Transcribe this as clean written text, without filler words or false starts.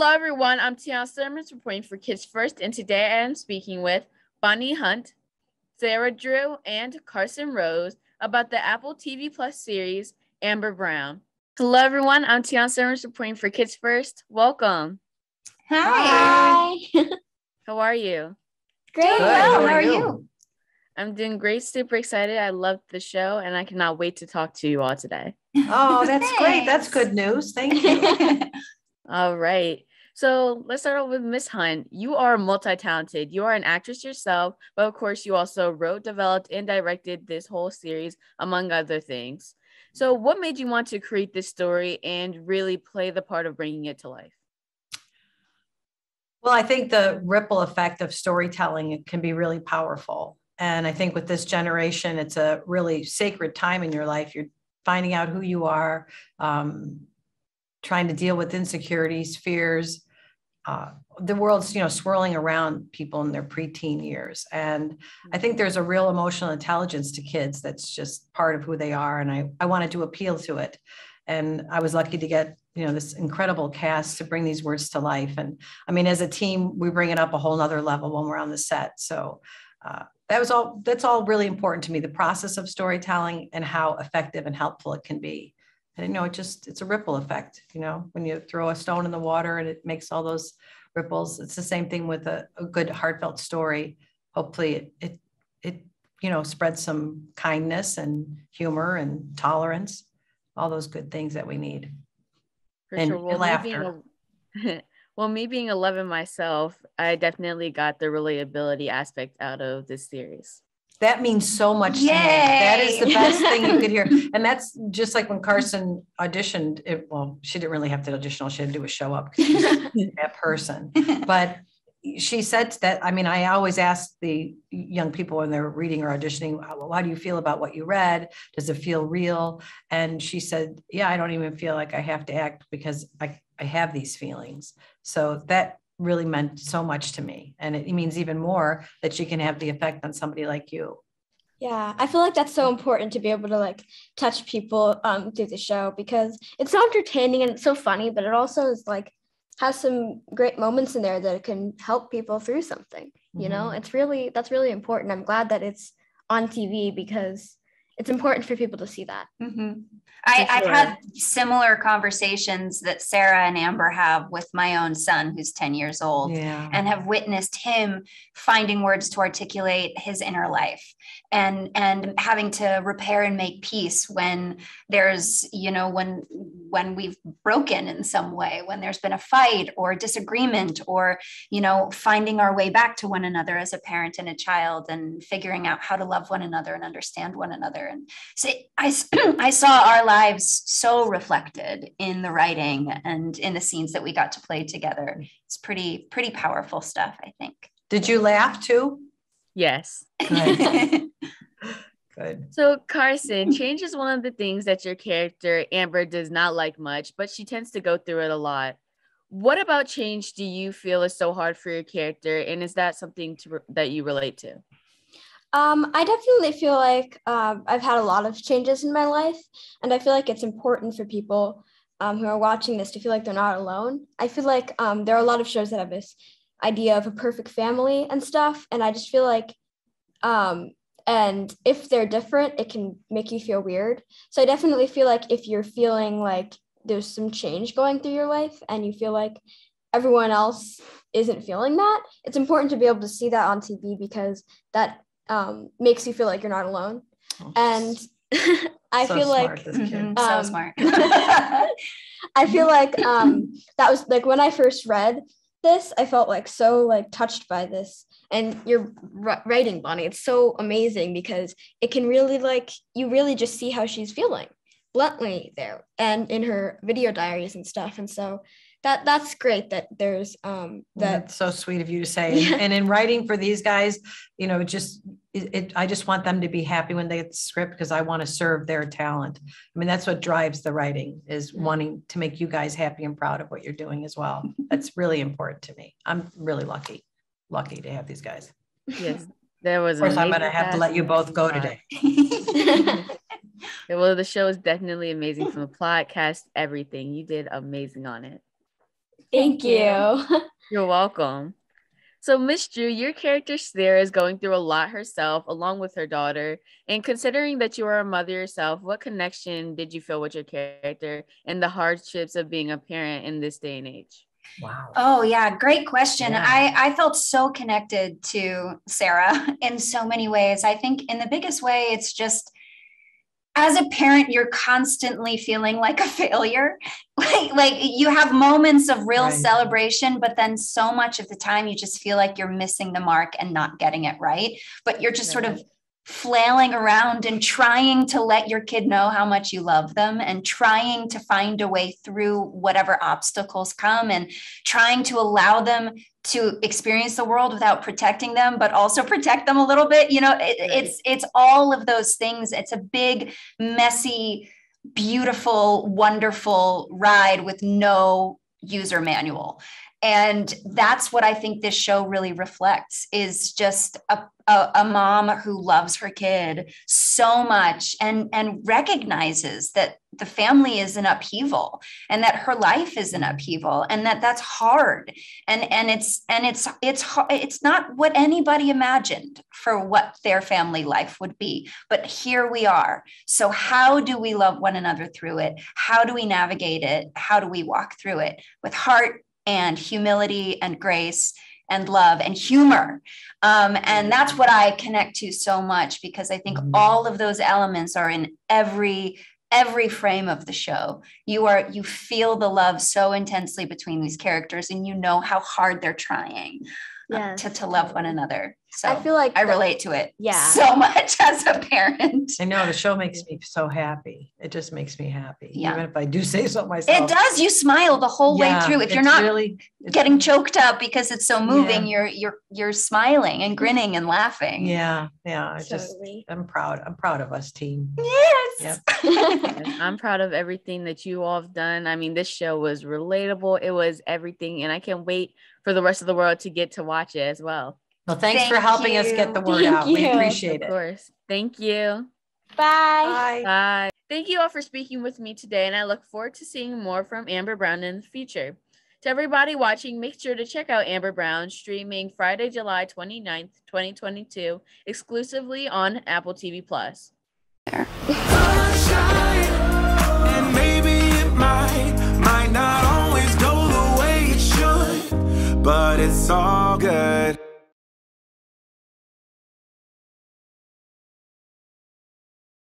Hello, everyone. I'm Tiana Simmons reporting for Kids First, and today I am speaking with Bonnie Hunt, Sarah Drew, and Carson Rose about the Apple TV Plus series Amber Brown. Hello, everyone. I'm Tiana Simmons reporting for Kids First. Welcome. Hi. How are you? Great. Good. Well, how are you? I'm doing great. Super excited. I love the show, and I cannot wait to talk to you all today. Oh, that's great. That's good news. Thank you. All right. So let's start off with Miss Hunt. You are multi-talented. You are an actress yourself, but of course you also wrote, developed, and directed this whole series, among other things. So what made you want to create this story and really play the part of bringing it to life? Well, I think the ripple effect of storytelling can be really powerful. And I think with this generation, it's a really sacred time in your life. You're finding out who you are, trying to deal with insecurities, fears. The world's, swirling around people in their preteen years. And I think there's a real emotional intelligence to kids that's just part of who they are. And I wanted to appeal to it. And I was lucky to get, this incredible cast to bring these words to life. And I mean, as a team, we bring it up a whole nother level when we're on the set. So that's all really important to me, the process of storytelling and how effective and helpful it can be. And, it's a ripple effect, when you throw a stone in the water and it makes all those ripples. It's the same thing with a good heartfelt story. Hopefully it spreads some kindness and humor and tolerance, all those good things that we need. For and sure. Well, laughter. Me being 11 myself, I definitely got the relatability aspect out of this series. That means so much to me. That is the best thing you could hear. And that's just like when Carson auditioned. She didn't really have to audition. All she had to do was show up because she's that person. But she said that, I always ask the young people when they're reading or auditioning, well, how do you feel about what you read? Does it feel real? And she said, yeah, I don't even feel like I have to act because I have these feelings. So that really meant so much to me. And it means even more that she can have the effect on somebody like you. Yeah, I feel like that's so important to be able to touch people through the show because it's so entertaining and it's so funny, but it also is has some great moments in there that can help people through something. Mm-hmm. That's really important. I'm glad that it's on TV because it's important for people to see that. Mm-hmm. I've had similar conversations that Sarah and Amber have with my own son, who's 10 years old, and have witnessed him finding words to articulate his inner life and having to repair and make peace when there's, when we've broken in some way, when there's been a fight or disagreement or, finding our way back to one another as a parent and a child and figuring out how to love one another and understand one another. And so I saw our lives so reflected in the writing and in the scenes that we got to play together. It's pretty powerful stuff, I think. Did you laugh too? Yes. Good. Good. So Carson, change is one of the things that your character Amber does not like much, but she tends to go through it a lot. What about change do you feel is so hard for your character, and is that something that you relate to? I definitely feel like I've had a lot of changes in my life, and I feel like it's important for people who are watching this to feel like they're not alone. I feel like there are a lot of shows that have this idea of a perfect family and stuff, and I just feel like, and if they're different, it can make you feel weird. So I definitely feel like if you're feeling like there's some change going through your life and you feel like everyone else isn't feeling that, it's important to be able to see that on TV because that makes you feel like you're not alone. And I feel like so smart. I feel like that was when I first read this, I felt so touched by this. And your writing, Bonnie, it's so amazing because it can really you really just see how she's feeling bluntly there and in her video diaries and stuff. And so that's great that there's that's so sweet of you to say. And in writing for these guys, I just want them to be happy when they get the script because I want to serve their talent. That's what drives the writing is wanting to make you guys happy and proud of what you're doing as well. That's really important to me. I'm really lucky to have these guys. Yes, there was. Of course, I'm going to have to let you both go today. Well, the show is definitely amazing from the plot, cast, everything. You did amazing on it. Thank you. You're welcome. So, Miss Drew, your character Sarah is going through a lot herself, along with her daughter. And considering that you are a mother yourself, what connection did you feel with your character and the hardships of being a parent in this day and age? Wow. Oh, yeah. Great question. Yeah. I felt so connected to Sarah in so many ways. I think in the biggest way, it's just, as a parent, you're constantly feeling like a failure. Like you have moments of real celebration, but then so much of the time you just feel like you're missing the mark and not getting it right. But you're just sort of flailing around and trying to let your kid know how much you love them and trying to find a way through whatever obstacles come and trying to allow them to experience the world without protecting them, but also protect them a little bit. You know, it's all of those things. It's a big, messy, beautiful, wonderful ride with no user manual. And that's what I think this show really reflects, is just a mom who loves her kid so much and recognizes that the family is in upheaval and that her life is in upheaval and that's hard. And it's not what anybody imagined for what their family life would be, but here we are. So how do we love one another through it? How do we navigate it? How do we walk through it with heart and humility and grace and love and humor? And that's what I connect to so much, because I think all of those elements are in every frame of the show. You feel the love so intensely between these characters, and you know how hard they're trying to love one another. So I feel like I relate to it so much as a parent. I know the show makes me so happy. It just makes me happy. Even if I do say so myself. It does. You smile the whole way through. If you're not really getting choked up because it's so moving, you're smiling and grinning and laughing. Yeah. I'm proud. I'm proud of us, team. Yes. Yep. I'm proud of everything that you all have done. I mean, this show was relatable. It was everything. And I can't wait for the rest of the world to get to watch it as well. Well, thanks for helping us get the word out. We appreciate it. Of course. Thank you. Bye. Bye. Thank you all for speaking with me today, and I look forward to seeing more from Amber Brown in the future. To everybody watching, make sure to check out Amber Brown streaming Friday, July 29th, 2022, exclusively on Apple TV+. And maybe it might not always go the way it should, but it's all good.